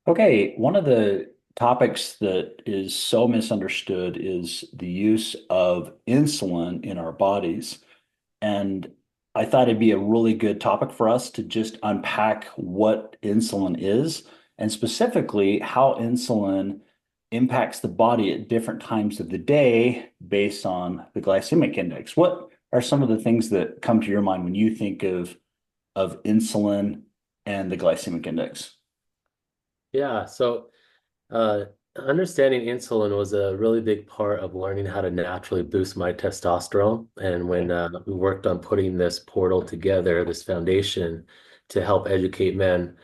Okay, one of the topics that is so misunderstood is the use of insulin in our bodies. And I thought it'd be a really good topic for us to just unpack what insulin is and specifically how insulin impacts the body at different times of the day based on the glycemic index. What are some of the things that come to your mind when you think of insulin and the glycemic index? Yeah, so uh, understanding insulin was a really big part of learning how to naturally boost my testosterone. And when we worked on putting this portal together, this foundation to help educate men,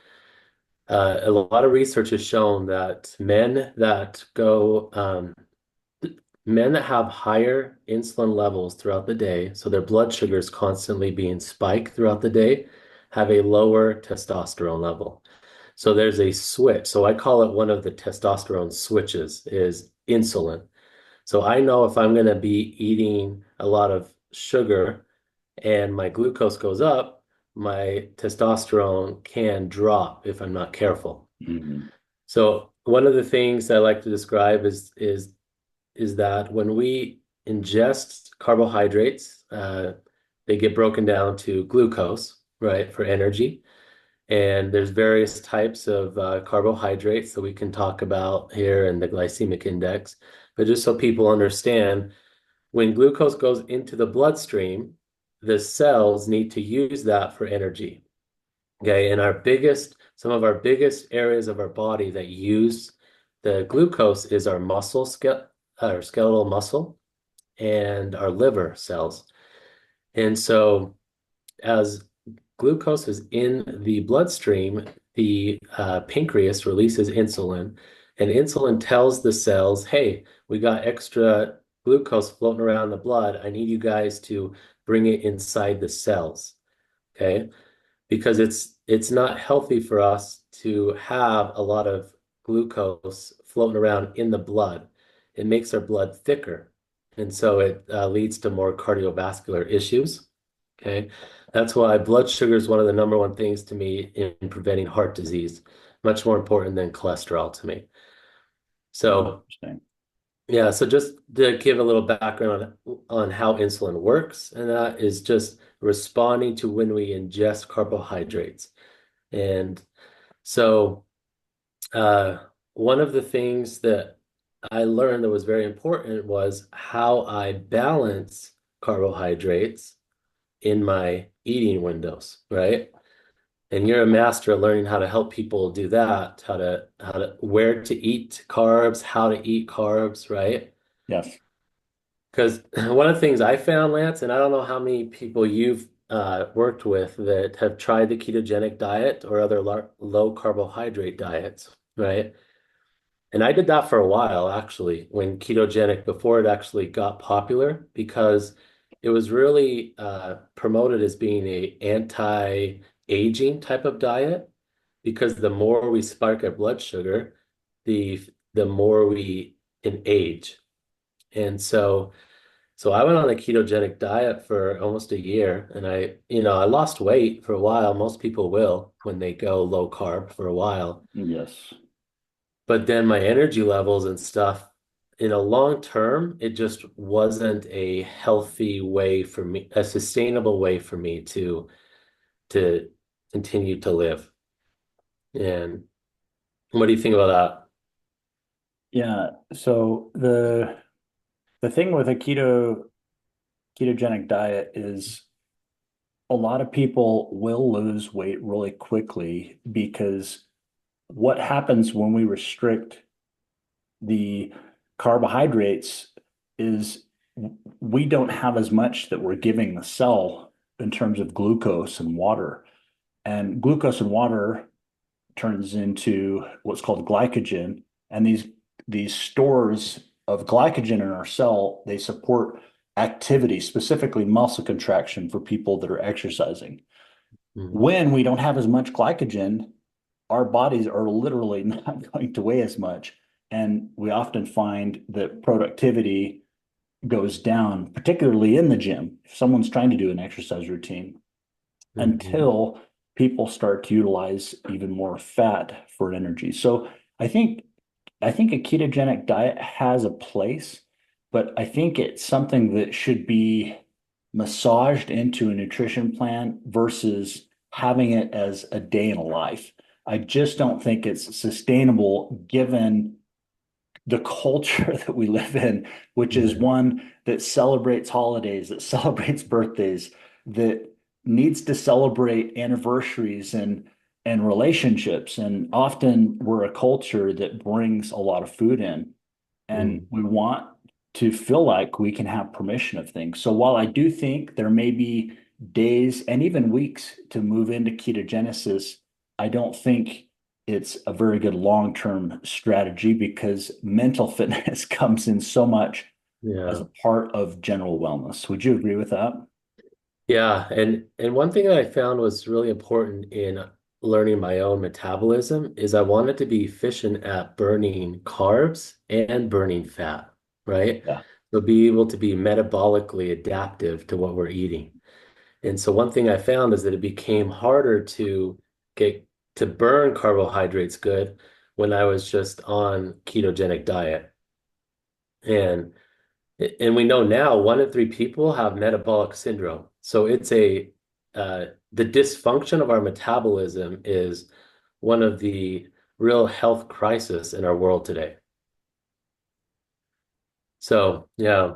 a lot of research has shown that men that have higher insulin levels throughout the day, so their blood sugar is constantly being spiked throughout the day, have a lower testosterone level. So there's a switch. So I call it one of the testosterone switches is insulin. So I know if I'm going to be eating a lot of sugar and my glucose goes up, my testosterone can drop if I'm not careful. Mhm. So one of the things I like to describe is that when we ingest carbohydrates, they get broken down to glucose, right, for energy. And there's various types of carbohydrates that we can talk about here in the glycemic index. But just so people understand, when glucose goes into the bloodstream, the cells need to use that for energy. Okay, and some of our biggest areas of our body that use the glucose is our our skeletal muscle and our liver cells. And so as glucose is in the bloodstream, the pancreas releases insulin, and insulin tells the cells, hey, we got extra glucose floating around the blood. I need you guys to bring it inside the cells. Okay. Because it's not healthy for us to have a lot of glucose floating around in the blood. It makes our blood thicker. And so it leads to more cardiovascular issues. Okay. That's why blood sugar is one of the number one things to me in preventing heart disease, much more important than cholesterol to me. So, Interesting. yeah, so just to give a little background on how insulin works, and that is just responding to when we ingest carbohydrates. And so, one of the things that I learned that was very important was how I balance carbohydrates in my eating windows, right? And you're a master at learning how to help people do that, where to eat carbs, how to eat carbs, right? Yes. Because one of the things I found, Lance, and I don't know how many people you've worked with that have tried the ketogenic diet or other low carbohydrate diets, right? And I did that for a while, actually, when ketogenic, before it actually got popular, because it was really promoted as being a anti-aging type of diet, because the more we spike our blood sugar, the the more we can age. And so I went on a ketogenic diet for almost a year, and I lost weight for a while. Most people will when they go low carb for a while. Yes. But then my energy levels and stuff, in a long term, it just wasn't a healthy way for me, a sustainable way for me to continue to live. And what do you think about Yeah. So the thing with a ketogenic diet is a lot of people will lose weight really quickly because what happens when we restrict the carbohydrates is we don't have as much that we're giving the cell in terms of glucose and water. And glucose and water turns into what's called glycogen. And these stores of glycogen in our cell, they support activity, specifically muscle contraction for people that are exercising. that? When we don't have as much glycogen, our bodies are literally not going to weigh as much. And we often find that productivity goes down, particularly in the gym. If someone's trying to do an exercise routine, Hmm. until people start to utilize even more fat for energy. So I think I think a ketogenic diet has a place, but I think it's something that should be massaged into a nutrition plan versus having it as a day in a life. I just don't think it's sustainable given the culture that we live in, which is Yeah. one that celebrates holidays, that celebrates birthdays, that needs to celebrate anniversaries and relationships. And often we're a culture that brings a lot of food in, and Mm. we want to feel like we can have permission of things. So while I do think there may be days and even weeks to move into ketogenesis, I don't think it's a very good long-term strategy because mental fitness comes in so much as Yeah. a part of general wellness. Would you agree with that? Yeah, and one thing that I found was really important in learning my own metabolism is I wanted to be efficient at burning carbs and burning fat, right? Yeah. So be able to be metabolically adaptive to what we're eating. And so one thing I found is that it became harder to get to burn carbohydrates good when I was just on ketogenic diet. And and we know now 1 in 3 people have metabolic syndrome. So it's the dysfunction of our metabolism is one of the real health crisis in our world today. So yeah.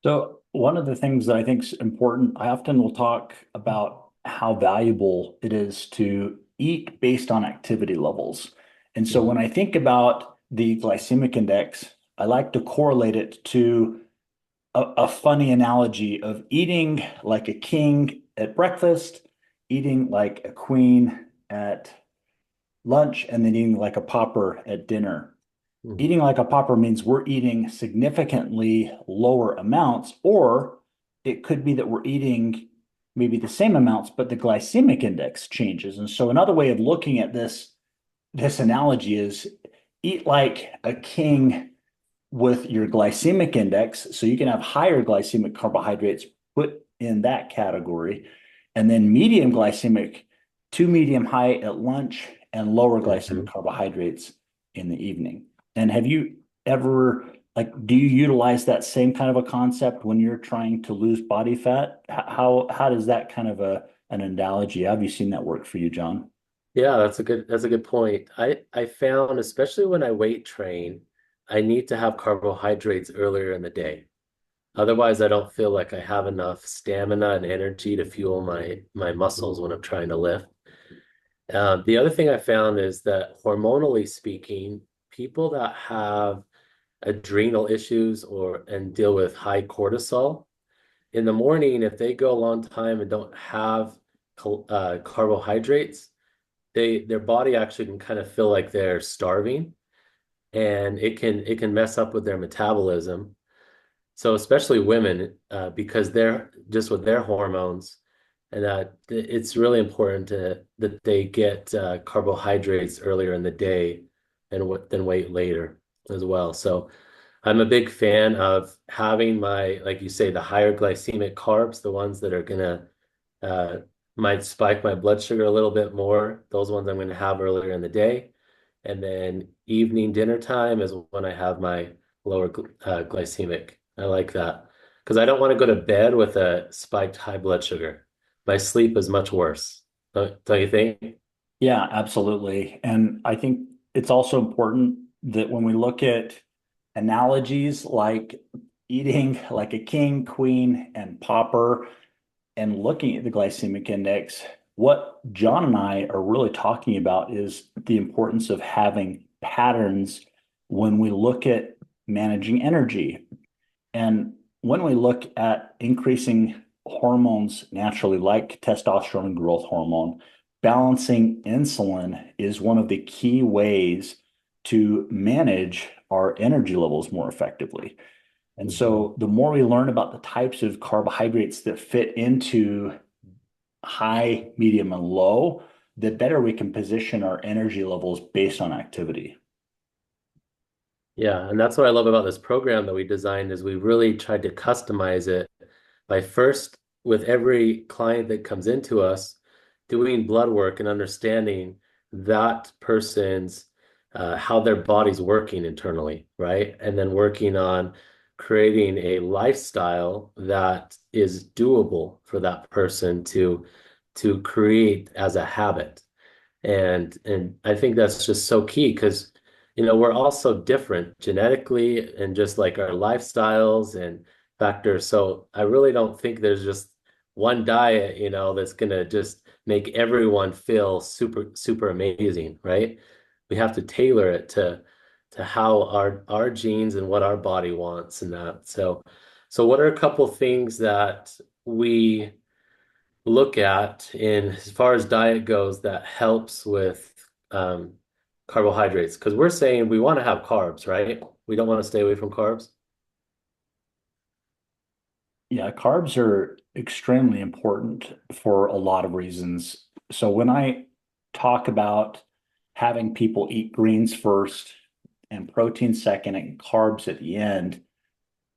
So one of the things that I think is important, I often will talk about how valuable it is to eat based on activity levels. And so when Mhm. I think about the glycemic index, I like to correlate it to a funny analogy of eating like a king at breakfast, eating like a queen at lunch, and then eating like a pauper at dinner. Mhm. Eating like a pauper means we're eating significantly lower amounts, or it could be that we're eating maybe the same amounts, but the glycemic index changes. And so another way of looking at this analogy is eat like a king with your glycemic index, so you can have higher glycemic carbohydrates put in that category, and then medium glycemic to medium high at lunch and lower glycemic Mhm. carbohydrates in the evening. And have you ever do you utilize that same kind of a concept when you're trying to lose body fat? How does that kind of an analogy? Have you seen that work for you, John? Yeah, that's a good point. I found especially when I weight train, I need to have carbohydrates earlier in the day. Otherwise, I don't feel like I have enough stamina and energy to fuel my muscles when I'm trying to lift. The other thing I found is that hormonally speaking, people that have adrenal issues or and deal with high cortisol in the morning, if they go a long time and don't have carbohydrates, their body actually can kind of feel like they're starving, and it can mess up with their metabolism. So especially women, because they're just with their hormones, and that it's really important that they get carbohydrates earlier in the day than wait later as well. So I'm a big fan of having like you say, the higher glycemic carbs, the ones that are gonna uh, might spike my blood sugar a little bit more. Those ones I'm gonna have earlier in the day, and then evening dinner time is when I have my lower glycemic. I like that because I don't want to go to bed with a spiked high blood sugar. My sleep is much worse. Don't you think? Yeah, absolutely. And I think it's also important that when we look at analogies like eating like a king, queen, and pauper, and looking at the glycemic index, what John and I are really talking about is the importance of having patterns when we look at managing energy. And when we look at increasing hormones naturally, like testosterone and growth hormone, balancing insulin is one of the key ways to manage our energy levels more effectively. And Mhm. so the more we learn about the types of carbohydrates that fit into high, medium, and low, the better we can position our energy levels based on activity. Yeah, and that's what I love about this program that we designed is we really tried to customize it by first with every client that comes into us, doing blood work and understanding that person's how their body's working internally, right? And then working on creating a lifestyle that is doable for that person to create as a habit. And I think that's just so key because we're all so different genetically and just like our lifestyles and factors. So I really don't think there's just one diet, that's gonna just make everyone feel super, super amazing, right? We have to tailor it to how our genes and what our body wants and that. So what are a couple things that we look at in as far as diet goes that helps with um, carbohydrates? Because we're saying we want to have carbs, right? We don't want to stay away from carbs. Yeah, carbs are extremely important for a lot of reasons. So when I talk about having people eat greens first and protein second and carbs at the end,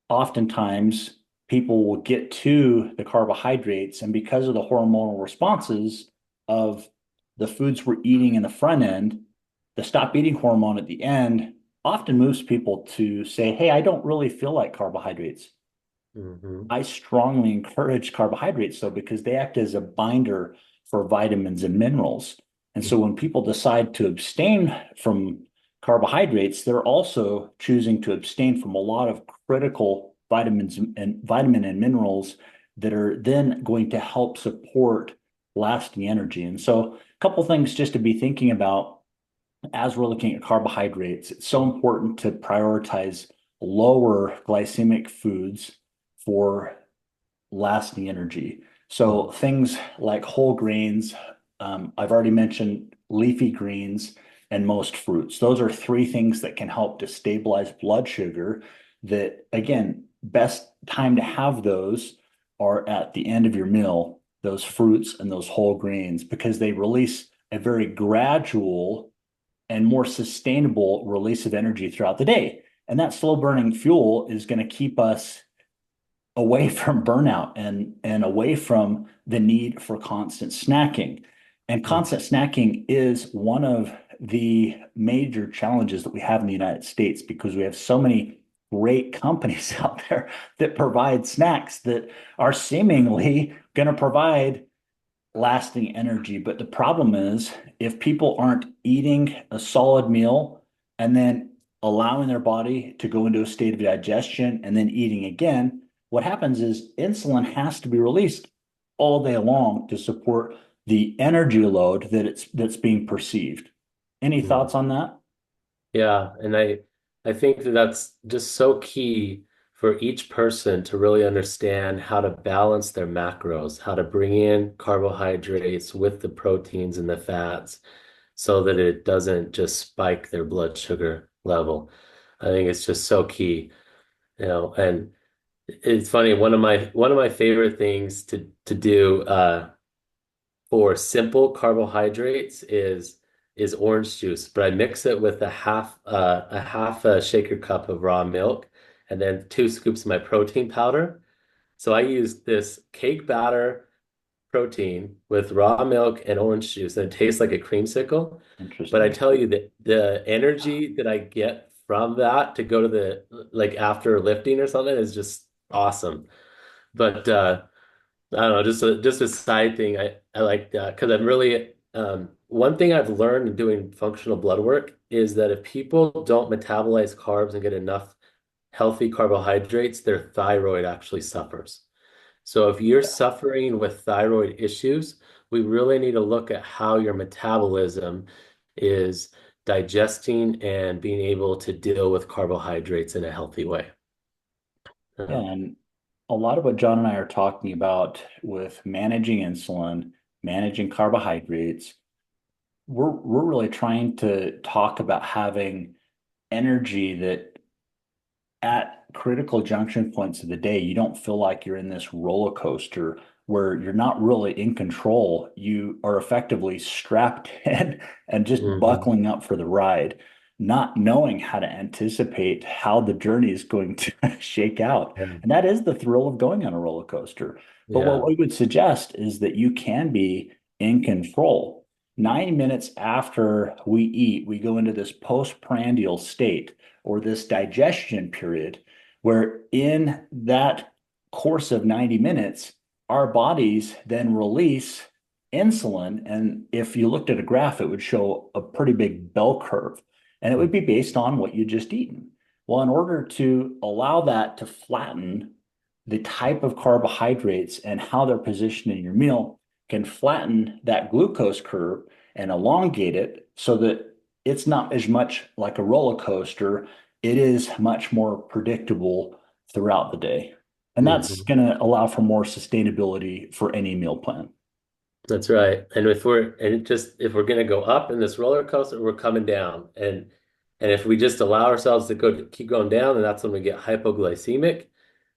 oftentimes people will get to the carbohydrates, and because of the hormonal responses of the foods we're eating in the front end, the stop eating hormone at the end often moves people to say, hey, I don't really feel like carbohydrates. Hmm. I strongly encourage carbohydrates though, because they act as a binder for vitamins and minerals. And so when people decide to abstain from carbohydrates, they're also choosing to abstain from a lot of critical vitamins and vitamin and minerals that are then going to help support lasting energy. And so a couple things just to be thinking about as we're looking at carbohydrates, it's so important to prioritize lower glycemic foods for lasting energy. So things like whole grains, I've already mentioned leafy greens and most fruits. Those are three things that can help to stabilize blood sugar. That again, best time to have those are at the end of your meal, those fruits and those whole grains, because they release a very gradual and more sustainable release of energy throughout the day. And that slow burning fuel is going to keep us away from burnout and away from the need for constant snacking. And constant snacking is one of the major challenges that we have in the United States because we have so many great companies out there that provide snacks that are seemingly going to provide lasting energy. But the problem is, if people aren't eating a solid meal and then allowing their body to go into a state of digestion and then eating again, what happens is insulin has to be released all day long to support the energy load that's being perceived. Any Hmm. thoughts on that? Yeah, and I think that that's just so key for each person to really understand how to balance their macros, how to bring in carbohydrates with the proteins and the fats so that it doesn't just spike their blood sugar level. I think it's just so key, and it's funny, one of my favorite things to do for simple carbohydrates is orange juice, but I mix it with a half a shaker cup of raw milk and then 2 scoops of my protein powder. So I use this cake batter protein with raw milk and orange juice, and it tastes like a creamsicle. But I Interesting. tell you that the energy that I get from that to go to the like after lifting or something is just awesome. But I don't know, just a side thing. I like that because I'm really one thing I've learned in doing functional blood work is that if people don't metabolize carbs and get enough healthy carbohydrates, their thyroid actually suffers. So if you're suffering with thyroid issues, we really need to look at how your metabolism is digesting and being able to deal with carbohydrates in a healthy way. Yeah, Um, and a lot of what John and I are talking about with managing insulin, managing carbohydrates, we're really trying to talk about having energy that at critical junction points of the day, you don't feel like you're in this roller coaster where you're not really in control. You are effectively strapped in and just mhm. buckling up for the ride, not knowing how to anticipate how the journey is going to shake out. Yeah. And that is the thrill of going on a roller coaster. But what Yeah. we would suggest is that you can be in control. 90 minutes after we eat, we go into this postprandial state or this digestion period where in that course of 90 minutes, our bodies then release insulin. And if you looked at a graph, it would show a pretty big bell curve, and it would be based on what you just eaten. Well, in order to allow that to flatten, the type of carbohydrates and how they're positioned in your meal can flatten that glucose curve and elongate it so that it's not as much like a roller coaster. It is much more predictable throughout the day. And that's Hmm. going to allow for more sustainability for any meal plan. That's right. And if we're and it just if we're gonna go up in this roller coaster, we're coming down. And if we just allow ourselves to go keep going down, then that's when we get hypoglycemic.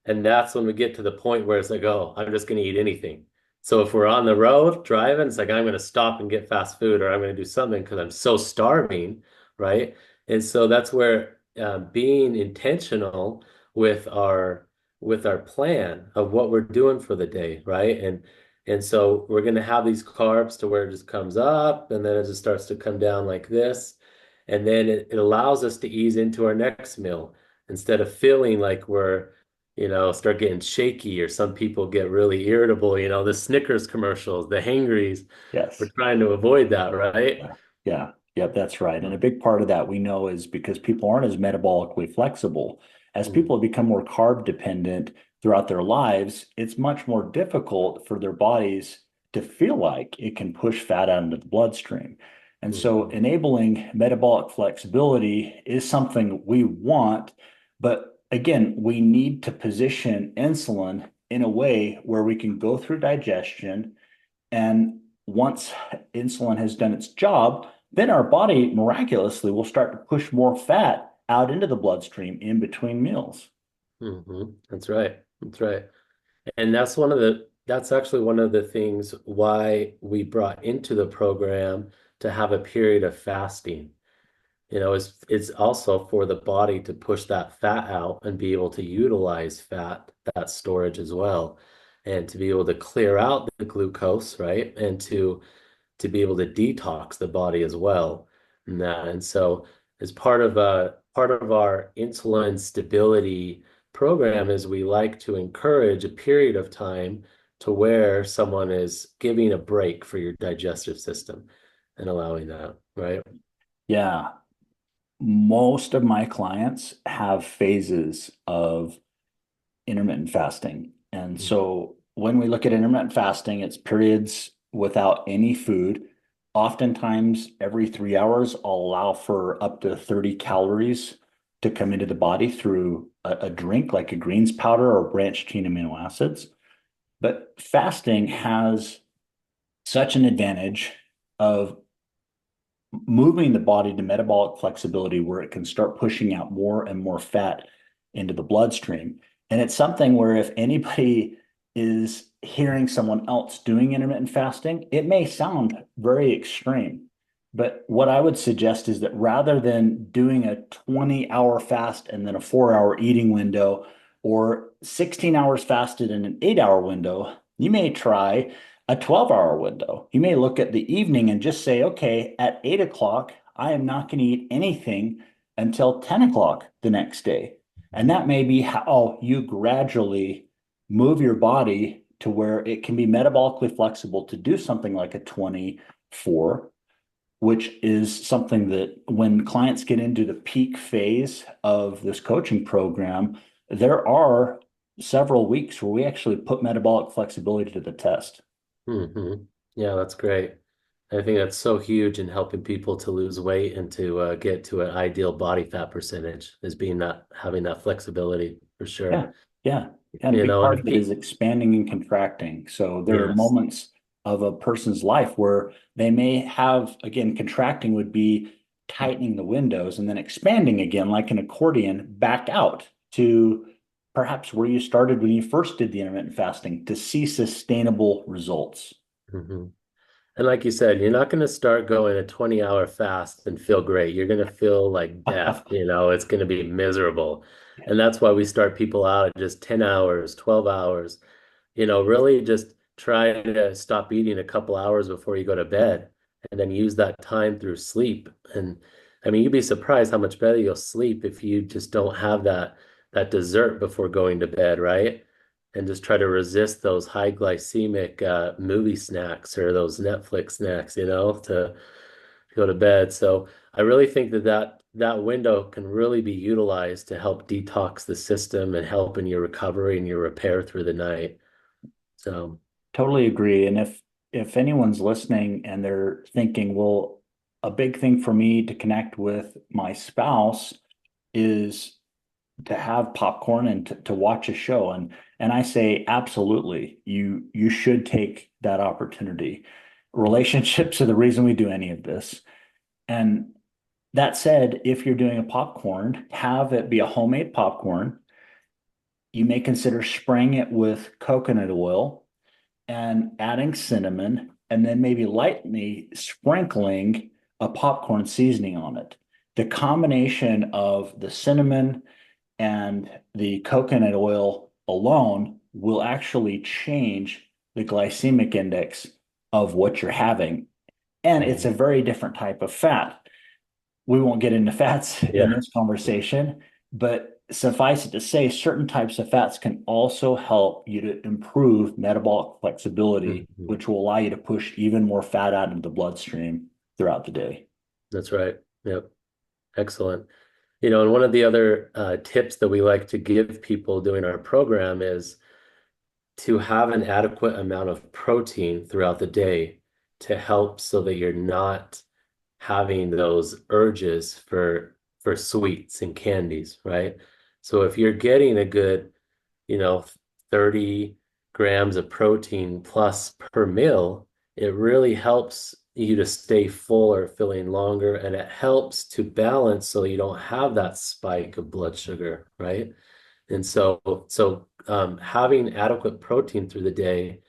And that's when we get to the point where it's like, oh, I'm just gonna eat anything. So if we're on the road driving, it's like I'm gonna stop and get fast food or I'm gonna do something because I'm so starving, right? And so that's where being intentional with our plan of what we're doing for the day, right? And so we're going to have these carbs to where it just comes up and then it just starts to come down like this. And then it allows us to ease into our next meal instead of feeling like start getting shaky or some people get really irritable, the Snickers commercials, the hangries. We're Yes. trying to avoid that, right? Yeah. Yeah. Yep, that's right. And a big part of that we know is because people aren't as metabolically flexible. As Mm, people become more carb dependent throughout their lives, it's much more difficult for their bodies to feel like it can push fat out into the bloodstream. And so mhm, enabling metabolic flexibility is something we want, but again, we need to position insulin in a way where we can go through digestion, and once insulin has done its job, then our body miraculously will start to push more fat out into the bloodstream in between meals. That's right. That's right. And that's actually one of the things why we brought into the program to have a period of fasting. It's also for the body to push that fat out and be able to utilize that storage as well, and to be able to clear out the glucose, right? And to be able to detox the body as well. And so as part of our insulin stability program is we like to encourage a period of time to where someone is giving a break for your digestive system and allowing that, right? Yeah, most of my clients have phases of intermittent fasting. And so when we look at intermittent fasting, it's periods without any food. Oftentimes, every 3 hours, I'll allow for up to 30 calories to come into the body through a drink like a greens powder or branched chain amino acids. But fasting has such an advantage of moving the body to metabolic flexibility where it can start pushing out more and more fat into the bloodstream. And it's something where if anybody is hearing someone else doing intermittent fasting, it may sound very extreme. But what I would suggest is that rather than doing a 20-hour fast and then a 4 hour eating window, or 16 hours fasted in an 8 hour window, you may try a 12-hour window. You may look at the evening and just say, okay, at 8 o'clock, I am not going to eat anything until 10 o'clock the next day. And that may be how you gradually move your body to where it can be metabolically flexible to do something like a 24, which is something that when clients get into the peak phase of this coaching program, there are several weeks where we actually put metabolic flexibility to the test. Hmm. Yeah, that's great. I think that's so huge in helping people to lose weight and to get to an ideal body fat percentage is being that having that flexibility for sure. Yeah, yeah. And a big And part if of it is pe expanding and contracting. So there are yes. moments of a person's life where they may have, again, contracting would be tightening the windows and then expanding again, like an accordion, back out to perhaps where you started when you first did the intermittent fasting to see sustainable results. Hmm. And like you said, you're not going to start going a 20-hour fast and feel great. You're going to feel like death, it's going to be miserable. Yeah. And that's why we start people out at just 10 hours, 12 hours. really just try to stop eating a couple hours before you go to bed and then use that time through sleep. And I mean, you'd be surprised how much better you'll sleep if you just don't have that dessert before going to bed, right? And just try to resist those high glycemic movie snacks or those Netflix snacks, to go to bed. So I really think that window can really be utilized to help detox the system and help in your recovery and your repair through the night. So, Totally agree. And if anyone's listening and they're thinking, well, a big thing for me to connect with my spouse is to have popcorn and to watch a show. And I say, absolutely, you should take that opportunity. Relationships are the reason we do any of this. And that said, if you're doing a popcorn, have it be a homemade popcorn. You may consider spraying it with coconut oil and adding cinnamon, and then maybe lightly sprinkling a popcorn seasoning on it. The combination of the cinnamon and the coconut oil alone will actually change the glycemic index of what you're having. And it's a mhm. very different type of fat. We won't get into fats in Yeah. this conversation, but suffice it to say, certain types of fats can also help you to improve metabolic flexibility, Mhm. which will allow you to push even more fat out into the bloodstream throughout the day. That's right. Yep. Excellent. And one of the other tips that we like to give people doing our program is to have an adequate amount of protein throughout the day to help so that you're not having those urges for sweets and candies, right? So if you're getting a good, you know, 30 grams of protein plus per meal, it really helps you to stay full or feeling longer, and it helps to balance so you don't have that spike of blood sugar, right? And so having adequate protein through the day,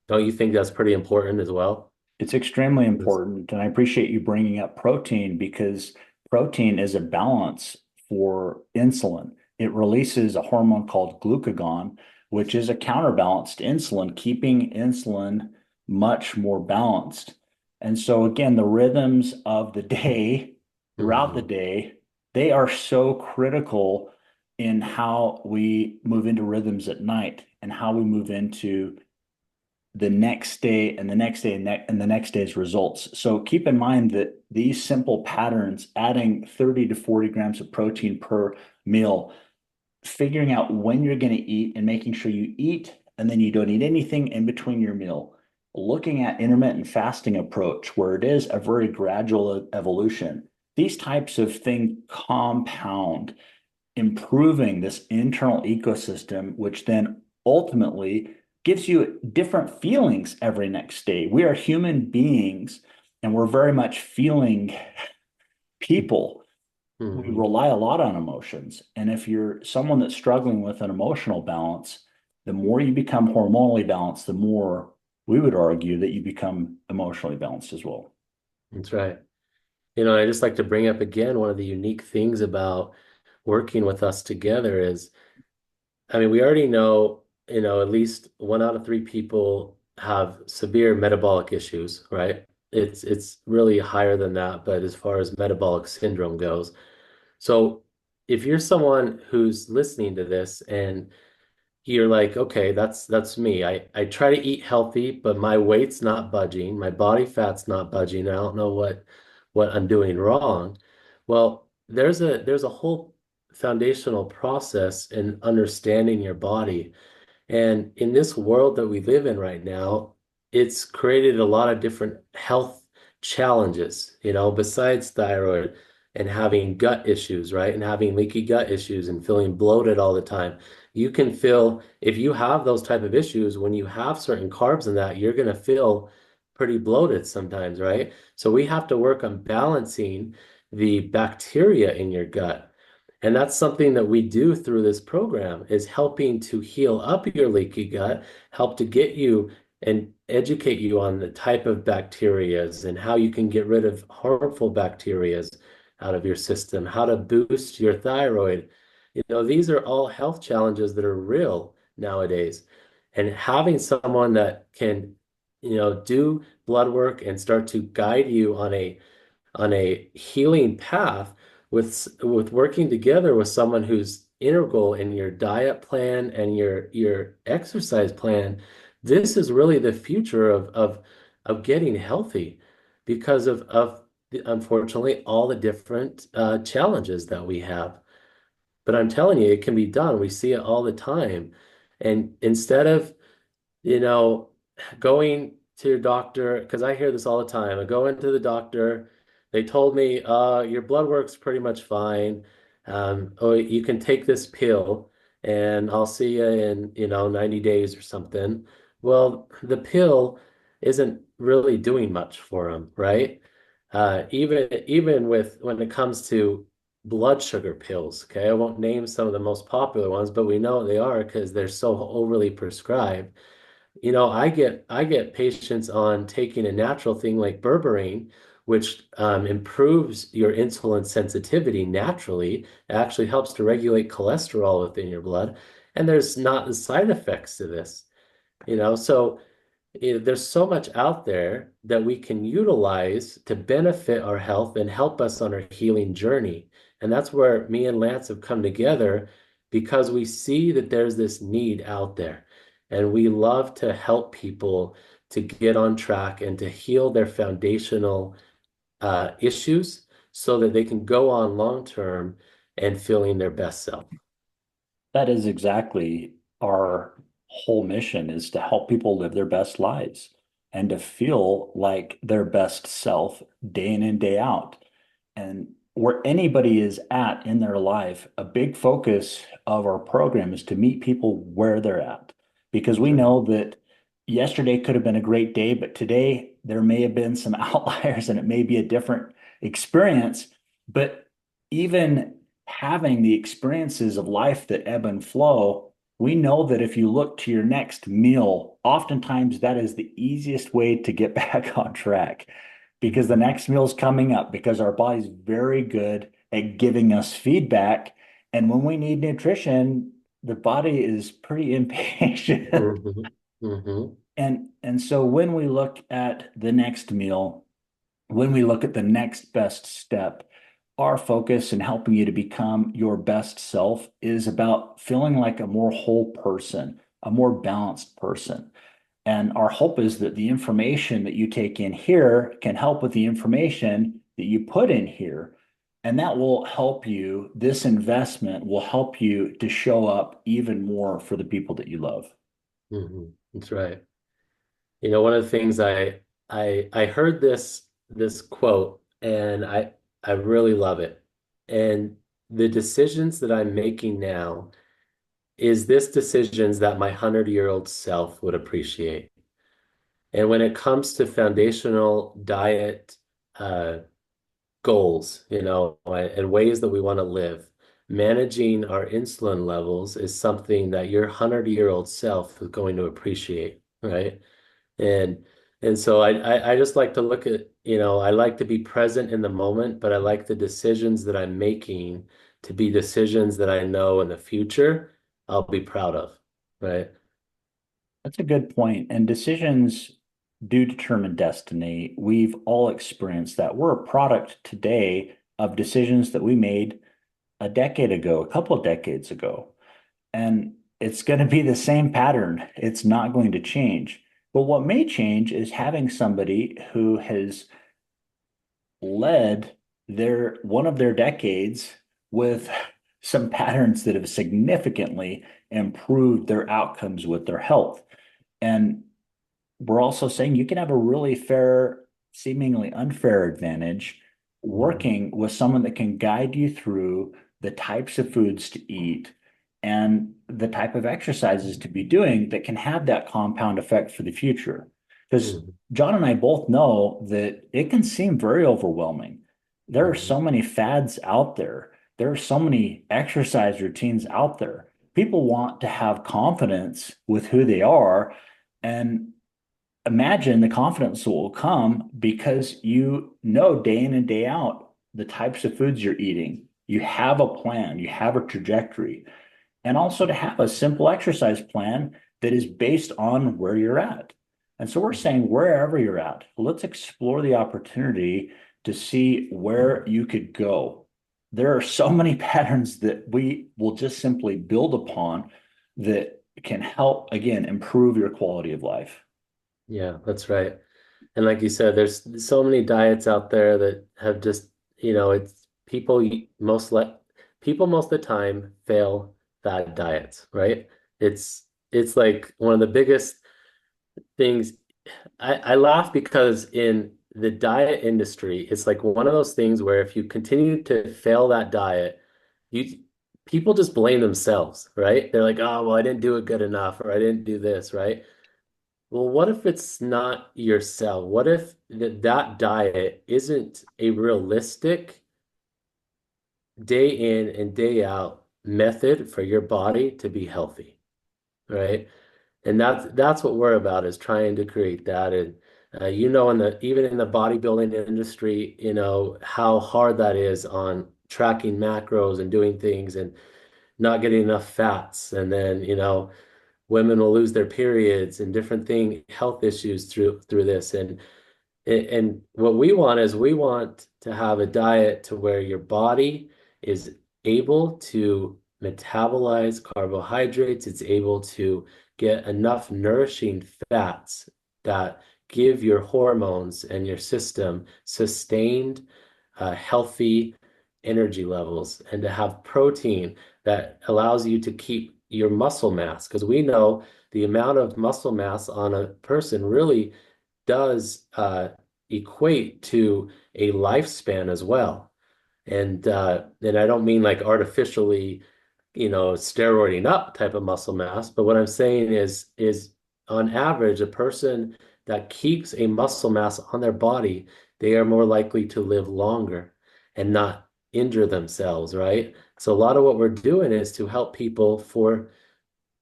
don't you think that's pretty important as well? It's extremely Yes. important. And I appreciate you bringing up protein because protein is a balance for insulin. It releases a hormone called glucagon, which is a counterbalance to insulin, keeping insulin much more balanced. And so, again, the rhythms of the day throughout the Hmm. day, they are so critical in how we move into rhythms at night and how we move into the next day and the next day and the next day's results. So keep in mind that these simple patterns, adding 30 to 40 grams of protein per meal, figuring out when you're going to eat and making sure you eat and then you don't eat anything in between your meal. Looking at intermittent fasting approach, where it is a very gradual evolution. These types of things compound, improving this internal ecosystem, which then ultimately gives you different feelings every next day. We are human beings and we're very much feeling people. We Hmm. rely a lot on emotions. And if you're someone that's struggling with an emotional balance, the more you become hormonally balanced, the more we would argue that you become emotionally balanced as well. That's right. I just like to bring up again one of the unique things about working with us together is, I mean, we already know, at least 1 out of 3 people have severe metabolic issues, right? It's really higher than that, but as far as metabolic syndrome goes. So if you're someone who's listening to this and you're like, okay, that's me. I try to eat healthy, but my weight's not budging, my body fat's not budging. I don't know what I'm doing wrong. Well, there's a whole foundational process in understanding your body. And in this world that we live in right now, it's created a lot of different health challenges, besides thyroid and having gut issues, right? And having leaky gut issues and feeling bloated all the time. You can feel, if you have those type of issues, when you have certain carbs in that, you're going to feel pretty bloated sometimes, right? So we have to work on balancing the bacteria in your gut. And that's something that we do through this program is helping to heal up your leaky gut, help to get you and educate you on the type of bacterias and how you can get rid of harmful bacterias out of your system, how to boost your thyroid. These are all health challenges that are real nowadays. And having someone that can, do blood work and start to guide you on a healing path with working together with someone who's integral in your diet plan and your exercise plan. This is really the future of getting healthy because of unfortunately all the different challenges that we have. But I'm telling you, it can be done. We see it all the time. And instead of you know, going to your doctor, because I hear this all the time. I go into the doctor, they told me, your blood work's pretty much fine. Oh, you can take this pill and I'll see you in, 90 days or something. Well, the pill isn't really doing much for them, right? Even with when it comes to blood sugar pills, okay? I won't name some of the most popular ones, but we know they are because they're so overly prescribed. I get patients on taking a natural thing like berberine, which improves your insulin sensitivity naturally. It actually helps to regulate cholesterol within your blood, and there's not the side effects to this. So there's so much out there that we can utilize to benefit our health and help us on our healing journey. And that's where me and Lance have come together because we see that there's this need out there. And we love to help people to get on track and to heal their foundational issues so that they can go on long term and feeling their best self. That is exactly our whole mission, is to help people live their best lives and to feel like their best self day in and day out. And where anybody is at in their life, a big focus of our program is to meet people where they're at. Because we Right. know that yesterday could have been a great day, but today there may have been some outliers and it may be a different experience. But even having the experiences of life that ebb and flow, we know that if you look to your next meal, oftentimes that is the easiest way to get back on track because the Mhm. next meal is coming up because our body's very good at giving us feedback. And when we need nutrition, the body is pretty impatient. Mhm. Mhm. And so when we look at the next meal, when we look at the next best step, our focus in helping you to become your best self is about feeling like a more whole person, a more balanced person. And our hope is that the information that you take in here can help with the information that you put in here. And that will help you, this investment will help you to show up even more for the people that you love. Mhm. That's right. One of the things I heard this quote and I really love it. And the decisions that I'm making now is this decisions that my 100-year-old self would appreciate. And when it comes to foundational diet uh, goals, and ways that we want to live, managing our insulin levels is something that your 100-year-old self is going to appreciate, right? And and so I just like to look at, I like to be present in the moment, but I like the decisions that I'm making to be decisions that I know in the future I'll be proud of, right? That's a good point. And decisions do determine destiny. We've all experienced that. We're a product today of decisions that we made a decade ago, a couple of decades ago. And it's going to be the same pattern. It's not going to change. But what may change is having somebody who has led their one of their decades with some patterns that have significantly improved their outcomes with their health. And we're also saying you can have a really fair, seemingly unfair advantage Mhm. working with someone that can guide you through the types of foods to eat and the type of exercises to be doing that can have that compound effect for the future. Because Mhm. John and I both know that it can seem very overwhelming. There are Mhm. so many fads out there. There are so many exercise routines out there. People want to have confidence with who they are. And imagine the confidence that will come because you know day in and day out the types of foods you're eating. You have a plan, you have a trajectory, and also to have a simple exercise plan that is based on where you're at. And so we're saying wherever you're at, let's explore the opportunity to see where you could go. There are so many patterns that we will just simply build upon that can help, again, improve your quality of life. Yeah, that's right. And like you said, there's so many diets out there that have just, it's people most of the time fail fad diets, right? It's like one of the biggest things. I laugh because in the diet industry, it's like one of those things where if you continue to fail that diet, you people just blame themselves, right? They're like, oh, well, I didn't do it good enough, or I didn't do this, right? Well, what if it's not yourself? What if that diet isn't a realistic day in and day out method for your body to be healthy, right? And that's what we're about is trying to create that. And in the even in the bodybuilding industry, how hard that is on tracking macros and doing things and not getting enough fats. And then, women will lose their periods and different health issues through this. And what we want is we want to have a diet to where your body is able to metabolize carbohydrates. It's able to get enough nourishing fats that give your hormones and your system sustained, healthy energy levels, and to have protein that allows you to keep your muscle mass. Because we know the amount of muscle mass on a person really does equate to a lifespan as well. And I don't mean like artificially, steroiding up type of muscle mass, but what I'm saying is on average, a person that keeps a muscle mass on their body, they are more likely to live longer and not injure themselves, right? So a lot of what we're doing is to help people for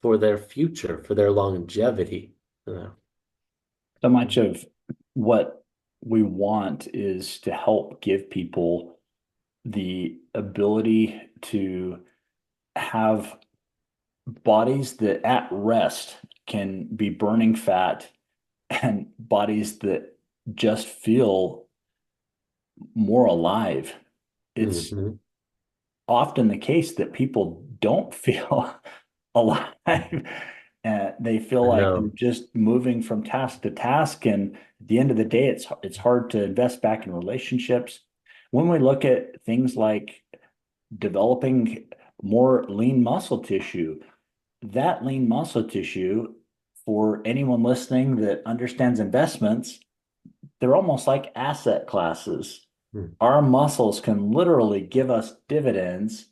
their future, for their longevity. So much of what we want is to help give people the ability to have bodies that at rest can be burning fat and bodies that just feel more alive. It's Mhm. often the case that people don't feel alive. They feel I like they're know. just moving from task to task, and at the end of the day, it's hard to invest back in relationships. When we look at things like developing more lean muscle tissue, that lean muscle tissue, for anyone listening that understands investments, they're almost like asset classes. Mm. Our muscles can literally give us dividends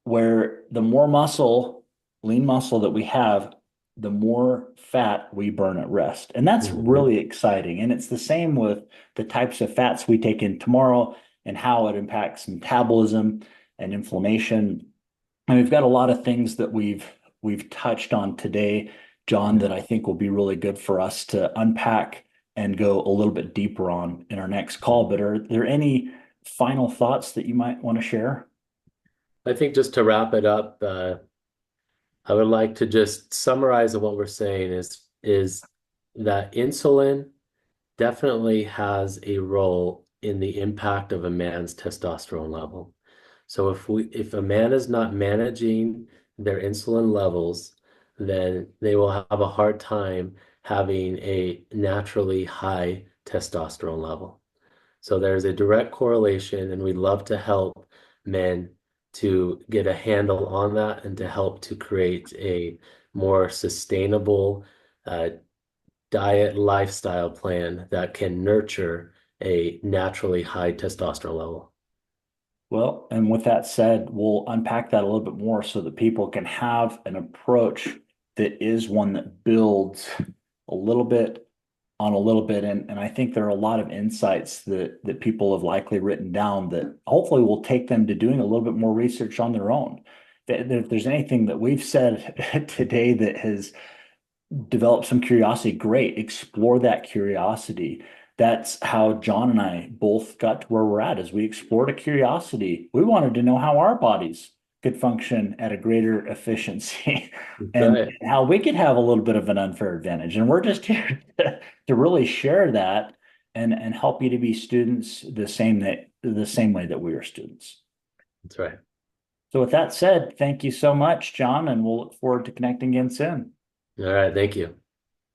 where the more muscle, lean muscle that we have, the more fat we burn at rest. And that's Mhm. really exciting. And it's the same with the types of fats we take in tomorrow and how it impacts metabolism and inflammation. And we've got a lot of things that we've touched on today, John, Yeah. that I think will be really good for us to unpack and go a little bit deeper on in our next call. But are there any final thoughts that you might want to share? I think just to wrap it up, I would like to just summarize what we're saying is that insulin definitely has a role in the impact of a man's testosterone level. So if a man is not managing their insulin levels, then they will have a hard time having a naturally high testosterone level. So there's a direct correlation, and we'd love to help men to get a handle on that and to help to create a more sustainable uh, diet lifestyle plan that can nurture a naturally high testosterone level. Well, and with that said, we'll unpack that a little bit more so that people can have an approach that is one that builds a little bit on a little bit. And I think there are a lot of insights that people have likely written down that hopefully will take them to doing a little bit more research on their own. If there's anything that we've said today that has develop some curiosity, great. Explore that curiosity. That's how John and I both got to where we're at, as we explored a curiosity. We wanted to know how our bodies could function at a greater efficiency That's and right. how we could have a little bit of an unfair advantage. And we're just here to really share that and help you to be students the same way that we are students. That's right. So with that said, thank you so much, John, and we'll look forward to connecting again soon. All right. Thank you.